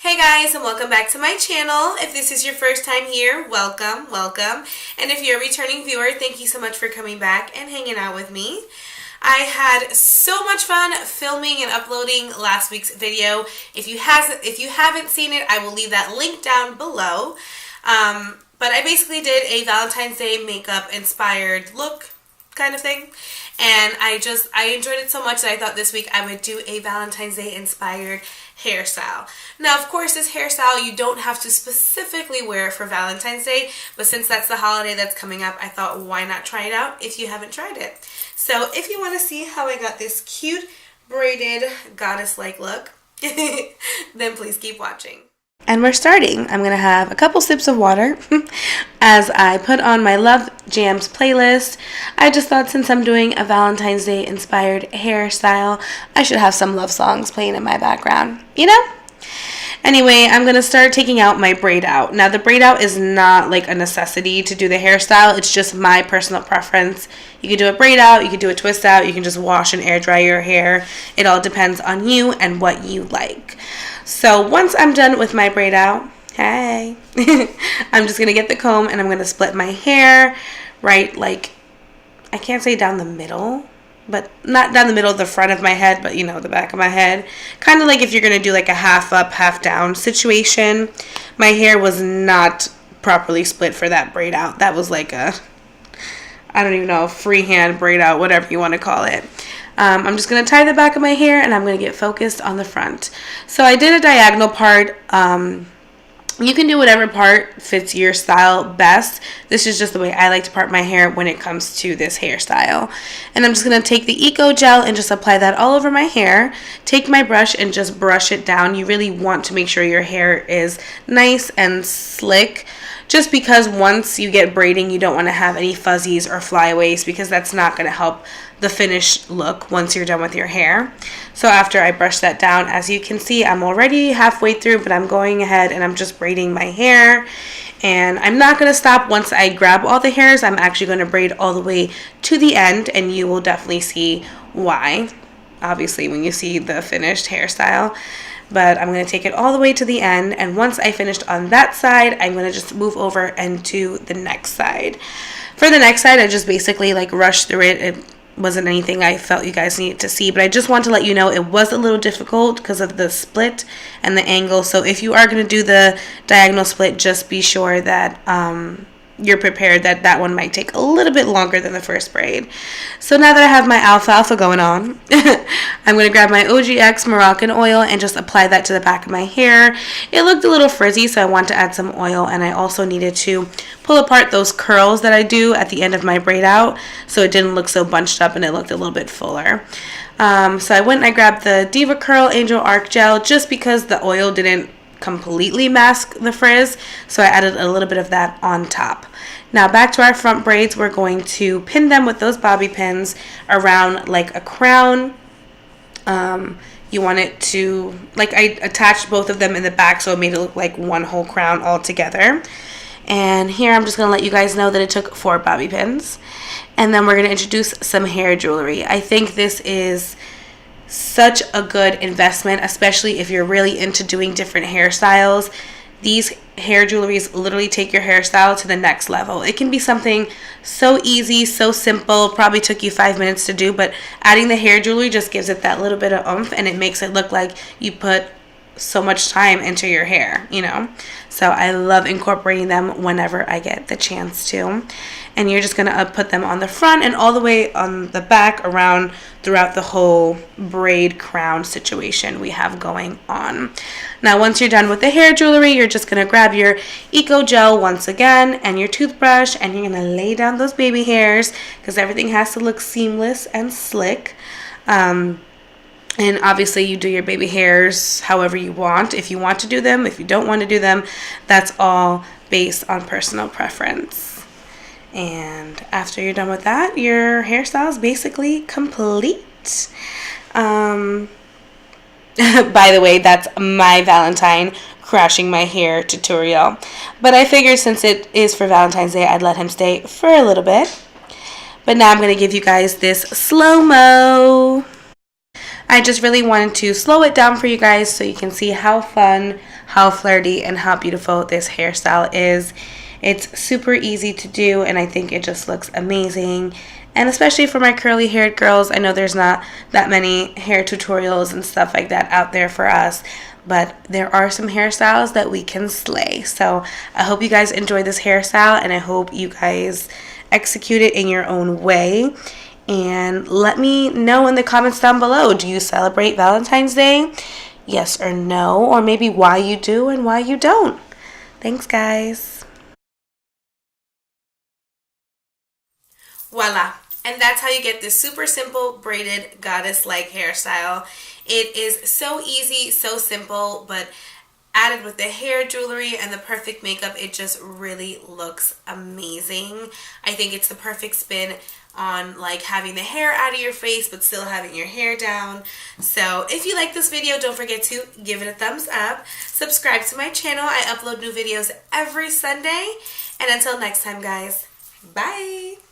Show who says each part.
Speaker 1: Hey guys, and welcome back to my channel. If this is your first time here, welcome. And if you're a returning viewer, thank you so much for coming back and hanging out with me. I had so much fun filming and uploading last week's video. If you haven't seen it, I will leave that link down below. But I basically did a Valentine's Day makeup inspired look kind of thing. And I enjoyed it so much that I thought this week I would do a Valentine's Day inspired hairstyle. Now, of course, this hairstyle, you don't have to specifically wear it for Valentine's Day, but since that's the holiday that's coming up, I thought, why not try it out if you haven't tried it? So if you want to see how I got this cute braided goddess-like look, then please keep watching. And we're starting. I'm going to have a couple sips of water as I put on my Love Jams playlist. I just thought since I'm doing a Valentine's Day inspired hairstyle, I should have some love songs playing in my background, you know? Anyway, I'm going to start taking out my braid out. Now, the braid out is not like a necessity to do the hairstyle. It's just my personal preference. You can do a braid out, you can do a twist out, you can just wash and air dry your hair. It all depends on you and what you like. So once I'm done with my braid out, hey, I'm just going to get the comb and I'm going to split my hair right, like, I can't say down the middle, but not down the middle of the front of my head, but you know, the back of my head. Kind of like if you're going to do like a half up, half down situation. My hair was not properly split for that braid out. That was like a, I don't even know, freehand braid out, whatever you want to call it. I'm just going to tie the back of my hair and I'm going to get focused on the front. So I did a diagonal part. You can do whatever part fits your style best. This is just the way I like to part my hair when it comes to this hairstyle. And I'm just going to take the Eco Gel and just apply that all over my hair. Take my brush and just brush it down. You really want to make sure your hair is nice and slick. Just because once you get braiding, you don't want to have any fuzzies or flyaways because that's not going to help the finished look once you're done with your hair. So after I brush that down, as you can see, I'm already halfway through, but I'm going ahead and I'm just braiding my hair. And I'm not going to stop once I grab all the hairs. I'm actually going to braid all the way to the end, and you will definitely see why, obviously, when you see the finished hairstyle. But I'm going to take it all the way to the end, and once I finished on that side, I'm going to just move over and do the next side. For the next side, I just basically like rushed through it. It wasn't anything I felt you guys needed to see, but I just want to let you know it was a little difficult because of the split and the angle. So if you are going to do the diagonal split, just be sure that you're prepared that that one might take a little bit longer than the first braid. So now that I have my alfalfa going on, I'm going to grab my OGX Moroccan oil and just apply that to the back of my hair. It looked a little frizzy, so I want to add some oil, and I also needed to pull apart those curls that I do at the end of my braid out so it didn't look so bunched up and it looked a little bit fuller. So I went and I grabbed the Diva Curl Angel Arc Gel just because the oil didn't completely mask the frizz, so I added a little bit of that on top. Now back to our front braids, we're going to pin them with those bobby pins around like a crown. You want it to, like, I attached both of them in the back so it made it look like one whole crown all together. And here I'm just going to let you guys know that it took 4 bobby pins. And then we're going to introduce some hair jewelry. I think this is such a good investment, especially if you're really into doing different hairstyles. These hair jewelries literally take your hairstyle to the next level. It can be something so easy, so simple, probably took you 5 minutes to do, but adding the hair jewelry just gives it that little bit of oomph, and it makes it look like you put so much time into your hair, you know. So I love incorporating them whenever I get the chance to. And you're just going to put them on the front and all the way on the back around throughout the whole braid crown situation we have going on. Now once you're done with the hair jewelry, you're just going to grab your Eco Gel once again and your toothbrush, and you're going to lay down those baby hairs because everything has to look seamless and slick. And obviously you do your baby hairs however you want. If you want to do them, if you don't want to do them, that's all based on personal preference. And after you're done with that, your hairstyle is basically complete. By the way, that's my Valentine crashing my hair tutorial. But I figured since it is for Valentine's Day, I'd let him stay for a little bit. But now I'm going to give you guys this slow-mo. I just really wanted to slow it down for you guys so you can see how fun how flirty and how beautiful this hairstyle is. It's super easy to do, and I think it just looks amazing. And especially for my curly haired girls, I know there's not that many hair tutorials and stuff like that out there for us, but there are some hairstyles that we can slay. So I hope you guys enjoy this hairstyle, and I hope you guys execute it in your own way. And let me know in the comments down below, do you celebrate Valentine's Day? Yes or no? Or maybe why you do and why you don't. Thanks, guys. Voila. And that's how you get this super simple braided goddess-like hairstyle. It is so easy, so simple, but added with the hair jewelry and the perfect makeup, it just really looks amazing. I think it's the perfect spin on like having the hair out of your face but still having your hair down. So if you like this video, don't forget to give it a thumbs up. Subscribe to my channel. I upload new videos every Sunday. And until next time, guys, bye.